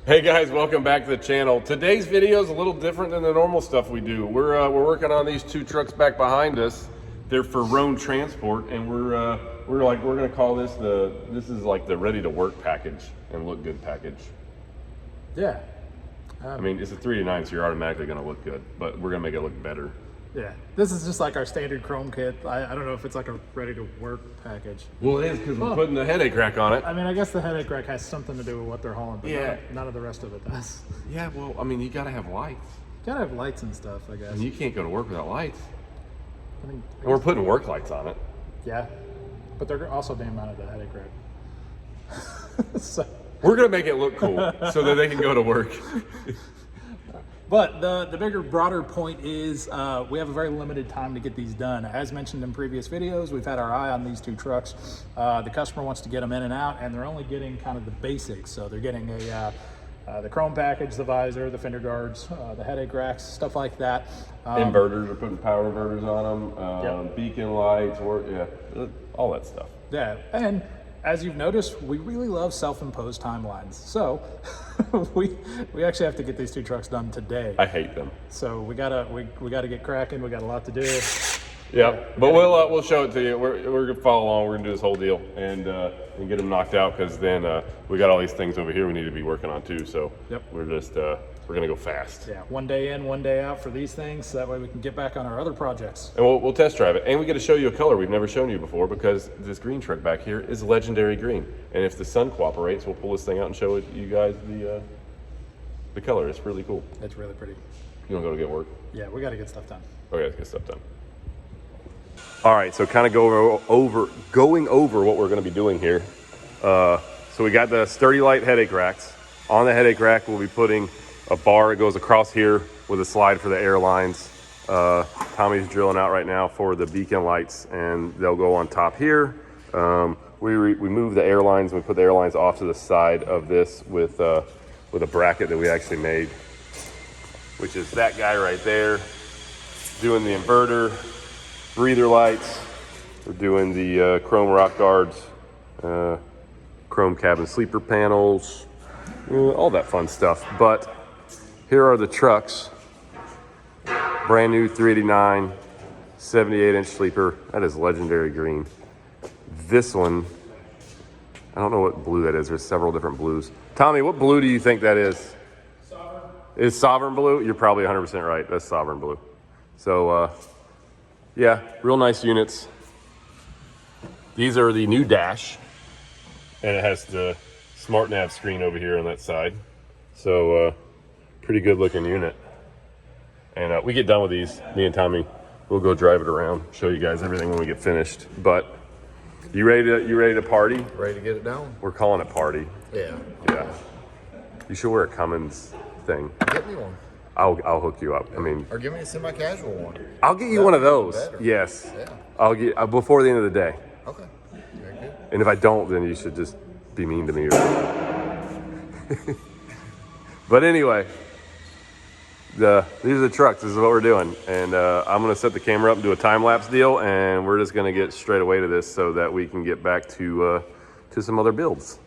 Hey guys, welcome back to the channel. Today's video is a little different than the normal stuff we do. We're working on these two trucks back behind us. They're for Roane Transport, and we're gonna call this the ready to work package and look good package. Yeah. I mean, it's a 3-9, so you're automatically gonna look good, but we're gonna make it look better. Yeah. This is just like our standard chrome kit. I don't know if it's like a ready to work package. Well, it is because we're putting the headache rack on it. I mean, I guess the headache rack has something to do with what they're hauling, but Yeah. none of the rest of it does. Yeah, well, I mean, you gotta have lights. You gotta have lights and stuff, I guess. And you can't go to work without lights. I mean, And we're putting work lights on it. yeah. But they're also being mounted to the headache rack. So. We're gonna make it look cool so that they can go to work. But the bigger, broader point is we have a very limited time to get these done. As mentioned in previous videos, we've had our eye on these two trucks. The customer wants to get them in and out, and they're only getting kind of the basics. So they're getting the chrome package, the visor, the fender guards, the headache racks, stuff like that. Inverters, we're putting power inverters on them, Yep. beacon lights, all that stuff. Yeah, and as you've noticed, we really love self-imposed timelines. So we actually have to get these two trucks done today. I hate them. So we gotta get cracking. We got a lot to do. Yeah, but we'll show it to you. We're gonna follow along. We're gonna do this whole deal and get them knocked out, because then we got all these things over here we need to be working on too. So Yep. we're just we're gonna go fast. Yeah, one day in, one day out for these things. So that way we can get back on our other projects. And we'll test drive it, and we get to show you a color we've never shown you before, because this green truck back here is legendary green. And if the sun cooperates, we'll pull this thing out and show you guys the color. It's really cool. It's really pretty. You wanna go to get work? Yeah, we got to get stuff done. Okay, let's get stuff done. All right, so kind of going over what we're going to be doing here. So we got the Sturdy Light headache racks. On the headache rack, we'll be putting a bar that goes across here with a slide for the air lines. Tommy's drilling out right now for the beacon lights, and they'll go on top here. We move the air lines, and we put the air lines off to the side of this with a bracket that we actually made, which is that guy right there, doing the inverter, breather lights. We're doing the chrome rock guards, chrome cabin sleeper panels, all that fun stuff. But here are the trucks. Brand new 389, 78-inch sleeper. That is legendary green. This one, I don't know what blue that is. There's several different blues. Tommy, what blue do you think that is? Sovereign. Is Sovereign blue? You're probably 100% right. That's Sovereign blue. So, yeah, real nice units. These are the new dash, and it has the smart nav screen over here on that side. So pretty good looking unit. And we get done with these, me and Tommy, we'll go drive it around, show you guys everything when we get finished. But you ready to party? Ready to get it down? We're calling it party. Yeah. Yeah. You should wear a Cummins thing. Get me one. I'll hook you up. I mean, Or give me a semi-casual one. I'll get you one of those. Better. Yes. Yeah. I'll get before the end of the day. Okay. Very good. And if I don't, then you should just be mean to me. But anyway, these are the trucks. This is what we're doing. And I'm going to set the camera up and do a time-lapse deal. And we're just going to get straight away to this so that we can get back to some other builds.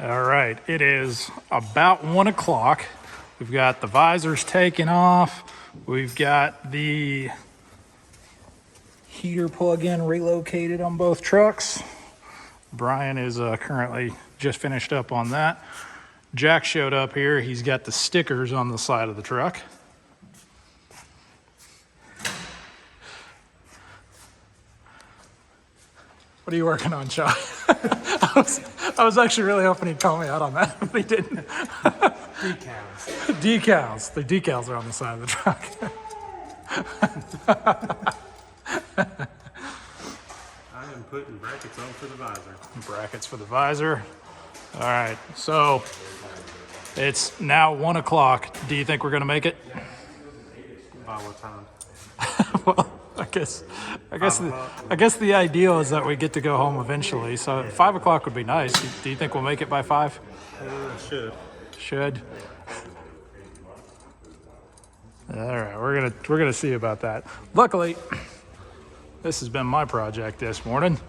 All right, it is about 1 o'clock. We've got the visors taken off. We've got the heater plug-in relocated on both trucks. Brian is currently just finished up on that. Jack showed up here. He's got the stickers on the side of the truck. What are you working on, Sean? I was actually really hoping he'd call me out on that, but he didn't. Decals. Decals. The decals are on the side of the truck. I am putting brackets on for the visor. Brackets for the visor. All right, so it's now 1 o'clock. Do you think we're gonna make it? By what time? Well, I guess the ideal is that we get to go home eventually. So 5 o'clock would be nice. Do you think we'll make it by 5? Should. Should. All right, we're gonna see about that. Luckily, this has been my project this morning.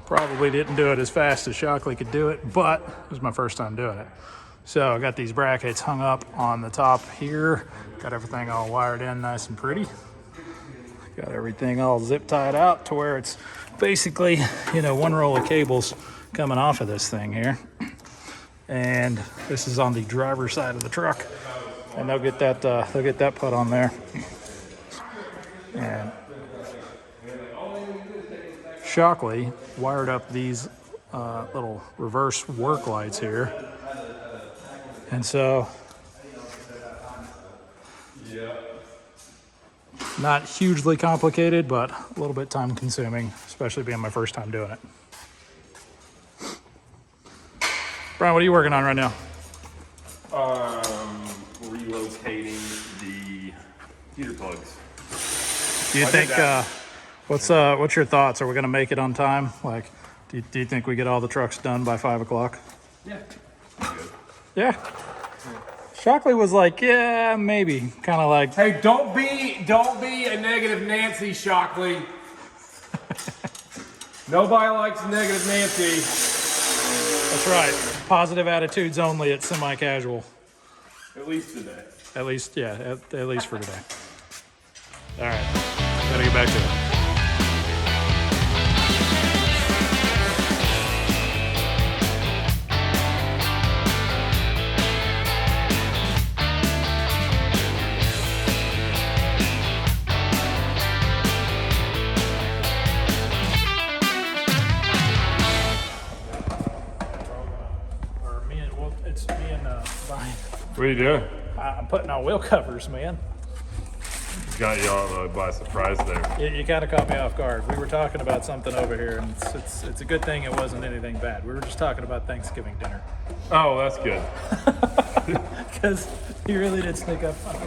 Probably didn't do it as fast as Shockley could do it, but it was my first time doing it. So I got these brackets hung up on the top here. Got everything all wired in nice and pretty. Got everything all zip tied out to where it's basically, you know, one roll of cables coming off of this thing here. And this is on the driver's side of the truck. And they'll get that put on there. And Shockley wired up these little reverse work lights here. And so, not hugely complicated, but a little bit time consuming, especially being my first time doing it. Brian, what are you working on right now? Relocating the heater plugs. Do you think, what's your thoughts? Are we gonna make it on time? Like, do you think we get all the trucks done by 5 o'clock? Yeah. Yeah. Shockley was like, yeah, maybe. Kind of like, Hey, don't be a negative Nancy, Shockley. Nobody likes negative Nancy. that's right. Positive attitudes only at semi-casual. At least today. At least, yeah, at least for today. All right, gotta get back to it. It's me and Brian. What are you doing? I'm putting on wheel covers, man. Got you all by surprise there. You kind of caught me off guard. We were talking about something over here, and it's a good thing it wasn't anything bad. We were just talking about Thanksgiving dinner. Oh, that's good. Because he really did sneak up on me.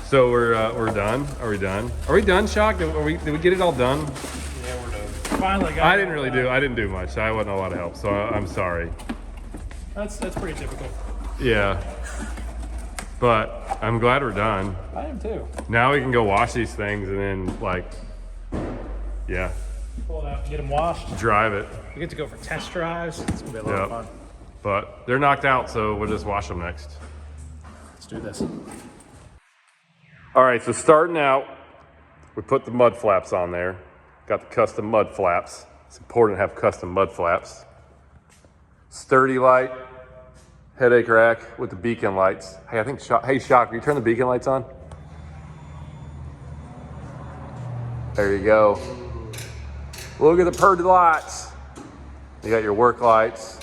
So we're done. Are we done? Are we done, Shock? Did we get it all done? Yeah, we're done. Finally got I it didn't all really done. do. I didn't do much. I wasn't a lot of help, so I'm sorry. That's pretty typical. Yeah. But I'm glad we're done. I am too. Now we can go wash these things and then, like, yeah, Pull it out and get them washed. drive it. We get to go for test drives. It's gonna be a lot of Yep. fun. But they're knocked out, so we'll just wash them next. Let's do this. All right, so starting out, we put the mud flaps on there. Got the custom mud flaps. It's important to have custom mud flaps. Sturdy light, headache rack with the beacon lights. Hey, I think, hey, Shock, will you turn the beacon lights on? There you go. Look at the purdy lights. You got your work lights.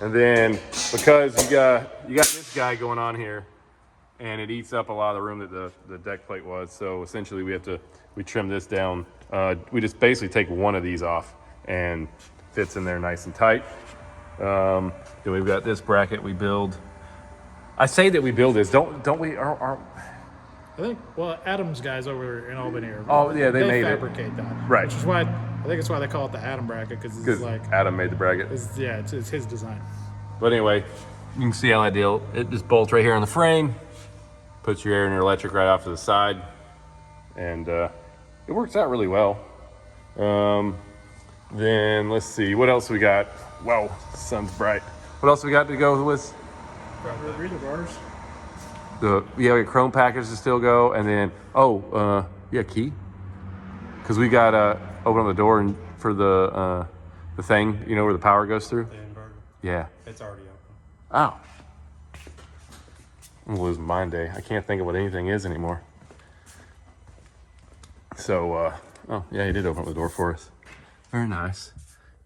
And then, because you got this guy going on here, and it eats up a lot of the room that the deck plate was. So essentially we trim this down. We just basically take one of these off and fits in there nice and tight. Then we've got this bracket we build. I say that we build this, don't we? I think, well, Adam's guys over in Albany are. Oh, yeah, they made it. fabricate that. Right. Which is why, I think it's why they call it the Adam bracket, because it's like, Adam made the bracket. it's his design. But anyway, you can see how I deal. It just bolts right here on the frame, puts your air and your electric right off to the side, and it works out really well. Then let's see, what else we got? Wow, the sun's bright. What else we got to go with? Reader bars. We have a chrome package to still go, and then key, because we got open on the door and for the thing, you know, where the power goes through. The inverter. Yeah. It's already open. Oh. I'm losing mind day. I can't think of what anything is anymore. So, oh yeah, he did open up the door for us. Very nice.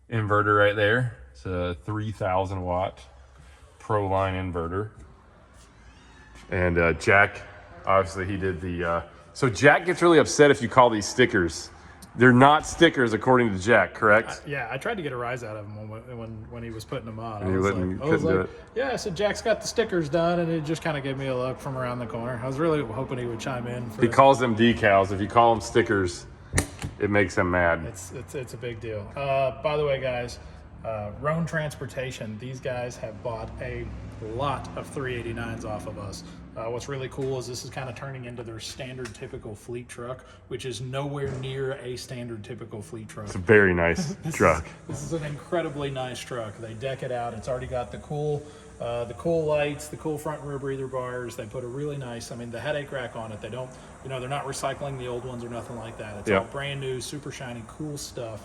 Inverter right there. It's a 3,000 watt Pro line inverter. And Jack, obviously he did the, so Jack gets really upset if you call these stickers They're not stickers, according to Jack, correct? Yeah, I tried to get a rise out of him when he was putting them on. And you couldn't do it. Yeah, so Jack's got the stickers done, and it just kind of gave me a look from around the corner. I was really hoping he would chime in. He calls them decals. If you call them stickers, it makes him mad. It's a big deal. By the way, guys, Roane Transportation, these guys have bought a lot of 389s off of us. What's really cool is this is kind of turning into their standard typical fleet truck, which is nowhere near a standard typical fleet truck. It's a very nice truck. This is an incredibly nice truck. They deck it out. It's already got the cool lights, the cool front and rear breather bars. They put a really nice, I mean, the headache rack on it. They don't, they're not recycling the old ones or nothing like that. It's all brand new, super shiny, cool stuff.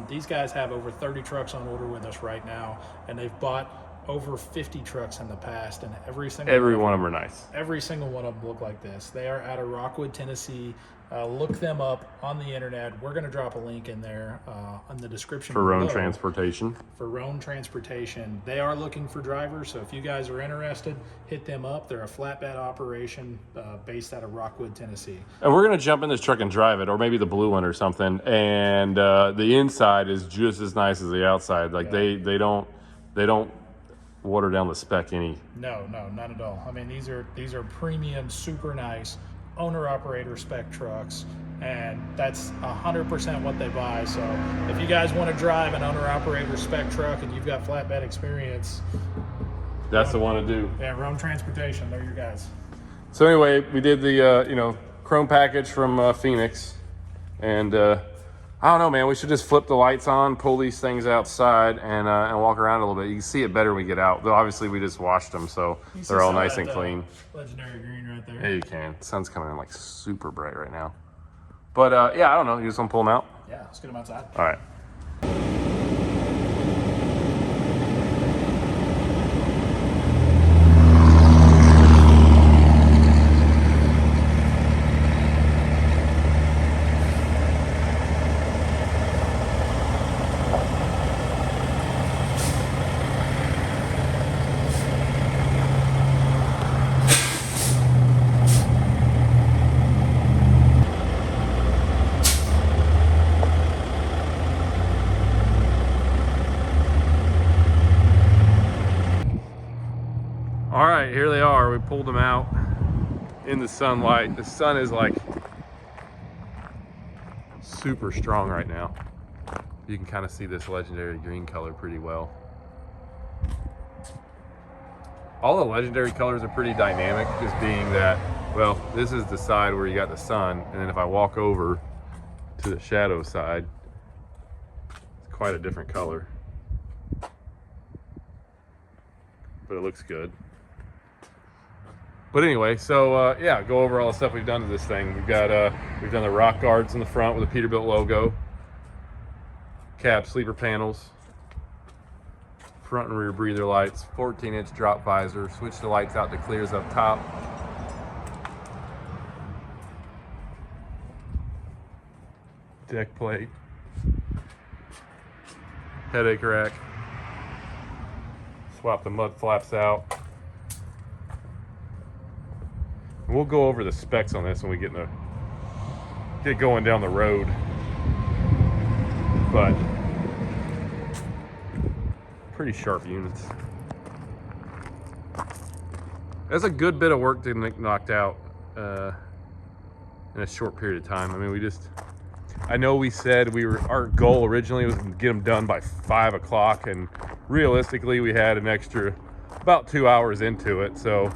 These guys have over 30 trucks on order with us right now, and they've bought over 50 trucks in the past, and every one of them are nice. Every single one of them look like this. They are out of Rockwood, Tennessee. Look them up on the internet. We're going to drop a link in there in the description for Roane Transportation. For Roane Transportation. They are looking for drivers, so if you guys are interested, hit them up. They're a flatbed operation based out of Rockwood, Tennessee. And we're going to jump in this truck and drive it, or maybe the blue one or something. And the inside is just as nice as the outside. Like they don't water down the spec any. No, not at all. I mean, these are premium, super nice owner-operator spec trucks, and that's 100% what they buy. So if you guys want to drive an owner-operator spec truck and you've got flatbed experience, that's the one to do. Yeah, Roane Transportation, they're your guys. So anyway, we did the chrome package from Phoenix, and I don't know, man. We should just flip the lights on, pull these things outside, and walk around a little bit. You can see it better when we get out. Though obviously we just washed them, so they're all nice and clean. Legendary green right there. Yeah, you can. The sun's coming in like super bright right now. But yeah, I don't know. You just want to pull them out? Yeah, let's get them outside. All right. All right, here they are. We pulled them out in the sunlight. The sun is like super strong right now. You can kind of see this legendary green color pretty well. All the legendary colors are pretty dynamic, just being that, well, this is the side where you got the sun, and then if I walk over to the shadow side, it's quite a different color. But it looks good. But anyway, so yeah, go over all the stuff we've done to this thing. We've done the rock guards in the front with the Peterbilt logo, cab sleeper panels, front and rear breather lights, 14-inch drop visor, switch the lights out to clears up top. Deck plate, headache rack, swap the mud flaps out. We'll go over the specs on this when we get going down the road. But pretty sharp units. That's a good bit of work to get knocked out in a short period of time. I mean, I know we said our goal originally was to get them done by 5 o'clock, and realistically we had an extra about 2 hours into it. So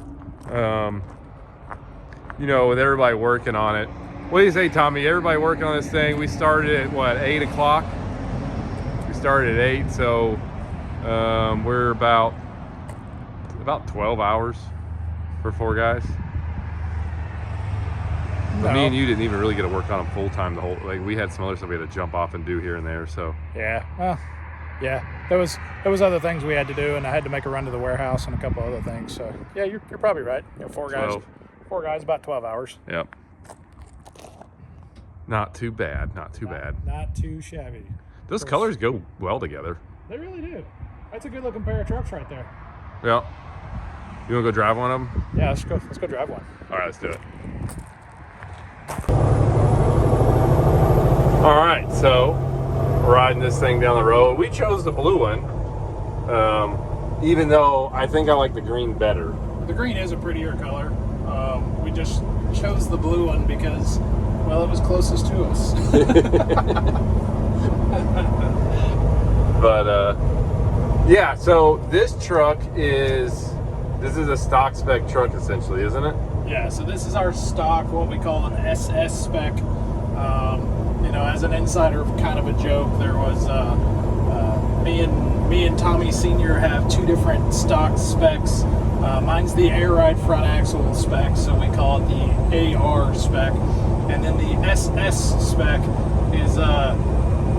with everybody working on it. What do you say, Tommy? Everybody working on this thing. We started at what, 8 o'clock? We started at 8, so we're about 12 hours for 4 guys. But me and you didn't even really get to work on them full time. We had some other stuff we had to jump off and do here and there. So yeah, well, yeah, there was other things we had to do, and I had to make a run to the warehouse and a couple other things. So yeah, you're probably right. 4 guys. 12. 4 guys, about 12 hours. Yep. Not too bad. Not too shabby. Those colors go well together. They really do. That's a good looking pair of trucks right there. Yeah. You want to go drive one of them? Yeah, let's go drive one. All right, let's do it. All right, so we're riding this thing down the road. We chose the blue one, even though I think I like the green better. The green is a prettier color. We just chose the blue one because, well, it was closest to us. But yeah, so this truck is a stock spec truck essentially, isn't it? Yeah, so this is our stock, what we call an SS spec. You know, as an insider, kind of a joke, there was me and Tommy Sr. have two different stock specs. Mine's the air ride front axle spec, so we call it the AR spec, and then the SS spec is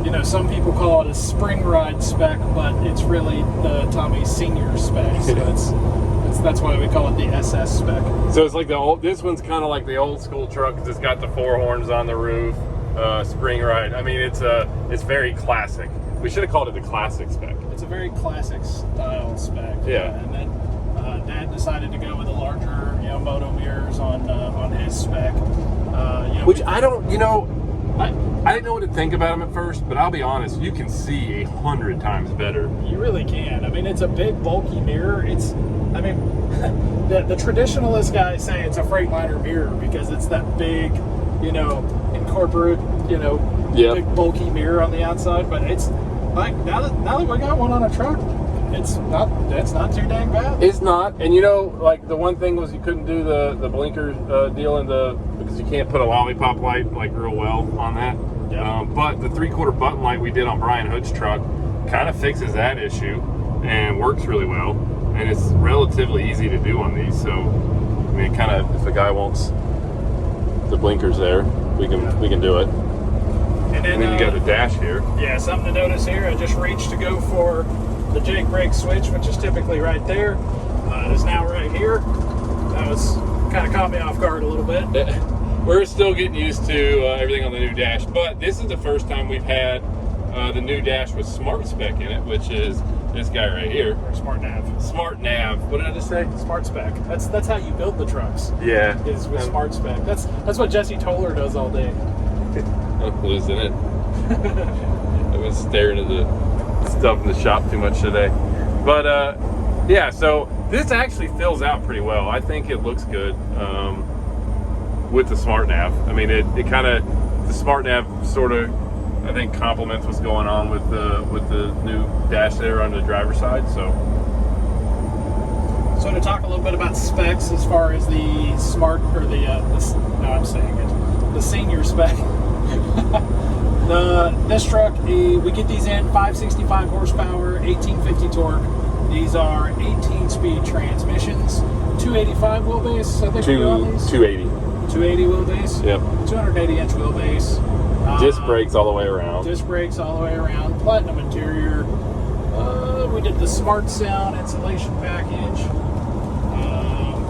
you know, some people call it a spring ride spec, but it's really the Tommy Sr. spec. So that's why we call it the SS spec. So it's like the old. This one's kind of like the old school truck because it's got the four horns on the roof, spring ride. I mean, it's very classic. We should have called it the classic spec. It's a very classic style spec. Yeah. And then Dad decided to go with the larger, you know, moto mirrors on his spec. You know, Which I don't, you know, I didn't know what to think about them at first, but I'll be honest, you can see 100 times better. you really can. I mean, it's a big, bulky mirror. I mean, the traditionalist guys say it's a Freightliner mirror because it's that big, you know, incorporate, you know, Yep. big, bulky mirror on the outside. But it's like now that we got one on a truck, it's not too dang bad. It's not, and you know, like the one thing was you couldn't do the blinker deal because you can't put a lollipop light like real well on that. Yeah. But the 3/4 button light we did on Brian Hood's truck kind of fixes that issue and works really well, and it's relatively easy to do on these. So I mean, kind of if a guy wants the blinkers there, we can do it. And And then you got the dash here. Yeah, something to notice here. I just reached to go for the Jake brake switch, which is typically right there. It is now right here. That was kind of caught me off guard a little bit. We're still getting used to everything on the new dash, but this is the first time we've had the new dash with smart spec in it, which is this guy right here. Or smart nav. Smart nav. What did I just say? Smart spec. That's how you build the trucks. Yeah. Is with smart spec. That's what Jesse Toller does all day. I'm losing it. I've been staring at the stuff in the shop too much today. But yeah, so this actually fills out pretty well. I think it looks good with the smart nav. I mean, it kind of, the smart nav sort of, I think, complements what's going on with the new dash there on the driver's side. So to talk a little bit about specs as far as the smart or the senior spec. This truck, we get these in 565 horsepower, 1850 torque. These are 18-speed transmissions, 285 wheelbase. I think we do on these. 280. 280 wheelbase. Yep. 280-inch wheelbase. Disc brakes all the way around. Disc brakes all the way around. Platinum interior. We did the smart sound insulation package.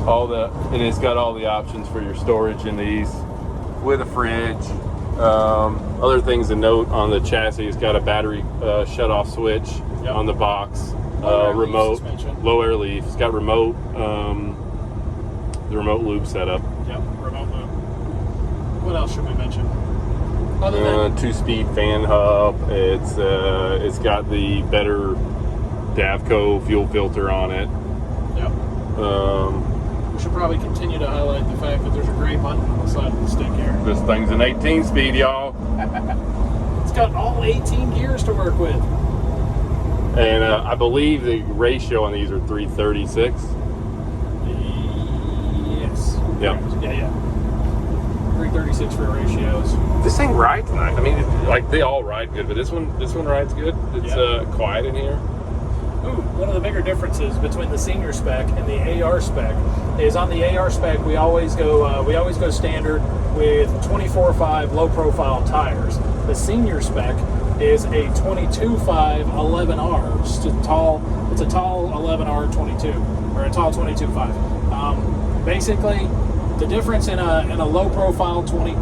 And it's got all the options for your storage in these, with a fridge. Other things to note on the chassis, it's got a battery shut-off switch on the box, remote, low air leaf. It's got remote, the remote lube setup. Yep, remote lube. What else should we mention? Other than 2-speed fan hub. It's got the better Davco fuel filter on it. Yep. We should probably continue to highlight the fact that there's a gray button on the side of the stick here. This thing's an 18-speed, y'all. It's got all 18 gears to work with. And I believe the ratio on these are 336. Yes. Yep. Yeah. 336 for ratios. This thing rides nice. I mean, they all ride good, but this one rides good. It's quiet in here. Ooh, one of the bigger differences between the senior spec and the AR spec is on the AR spec we always go standard with 24.5 low profile tires. The senior spec is a 22.5 11R. It's a tall 11R 22 or a tall 22.5. Basically, the difference in a low profile 24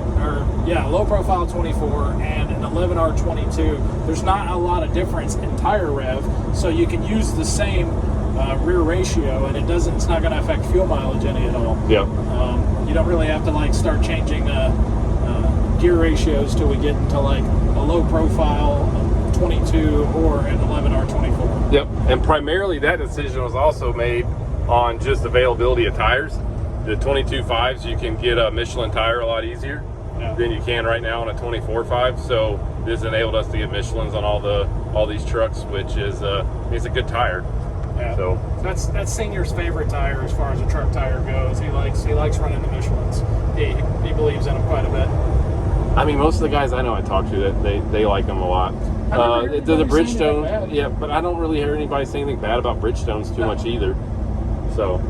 and an 11R 22, there's not a lot of difference in tire rev, so you can use the same rear ratio, and it's not going to affect fuel mileage any at all. Yep. You don't really have to start changing gear ratios till we get into like a low profile 22 or an 11R24. Yep, and primarily that decision was also made on just availability of tires. The 22.5s, you can get a Michelin tire a lot easier than you can right now on a 24.5. So this enabled us to get Michelins on all these trucks, which is it's a good tire. Yeah. So that's Senior's favorite tire as far as a truck tire goes. He likes running the Michelins. He believes in them quite a bit. I mean, most of the guys I know I talk to, that they like them a lot. The Bridgestone, yeah, but I don't really hear anybody say anything bad about Bridgestones too much either. So,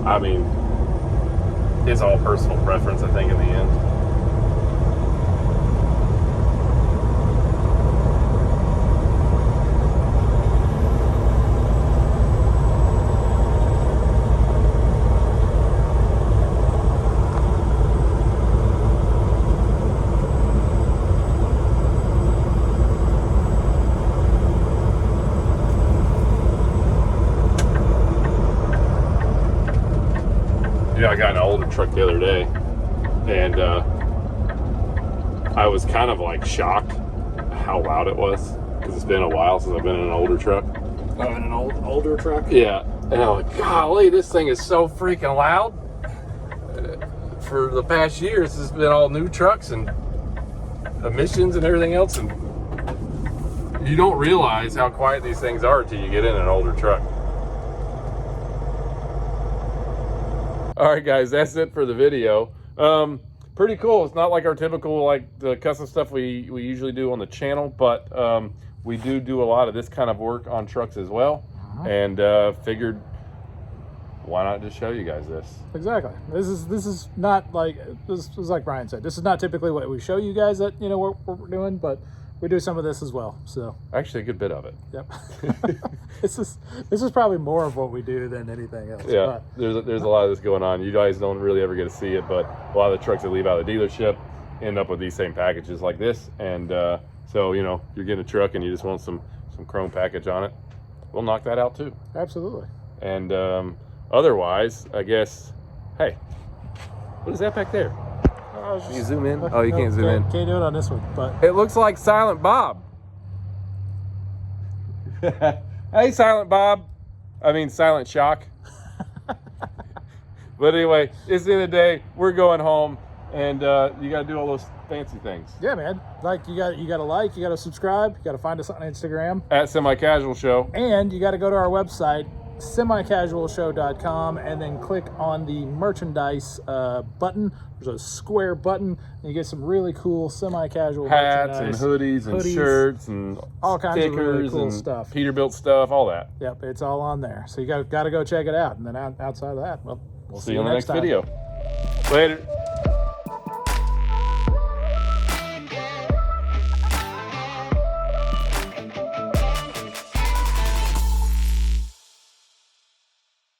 I mean, it's all personal preference, I think, in the end. I got an older truck the other day, and I was kind of like shocked how loud it was, because it's been a while since I've been in an older truck. Oh, in an older truck? Yeah, and I'm like, golly, this thing is so freaking loud. For the past years, it's been all new trucks and emissions and everything else, and you don't realize how quiet these things are until you get in an older truck. All right, guys, that's it for the video. Pretty cool. It's not like our typical, like the custom stuff we usually do on the channel, but we do a lot of this kind of work on trucks as well. And figured, why not just show you guys this? Exactly. This is not like, this is like Brian said, this is not typically what we show you guys that, you know, what we're doing, but we do some of this as well. So actually a good bit of it. Yep. this is probably more of what we do than anything else. Yeah, but there's a lot of this going on. You guys don't really ever get to see it, but a lot of the trucks that leave out of the dealership end up with these same packages like this. And so, you know, you're getting a truck and you just want some chrome package on it, we'll knock that out too. Absolutely. And otherwise, I guess, hey, what is that back there? Can you zoom in? Oh, you can't zoom in. Can't do it on this one, but it looks like Silent Bob. Hey, Silent Bob. I mean, Silent Shock. But anyway, it's the end of the day. We're going home, and you got to do all those fancy things. Yeah, man. Like, you got to like, you got to subscribe, you got to find us on Instagram At Semi Casual Show. And you got to go to our website, semicasualshow.com, and then click on the merchandise button. There's a square button, and you get some really cool semi-casual hats and merchandise, hoodies and shirts and all kinds of really stickers cool and stuff. Peterbilt stuff, all that. Yep, it's all on there. So you got to go check it out. And then outside of that, well, we'll see you on the next time. video. Later.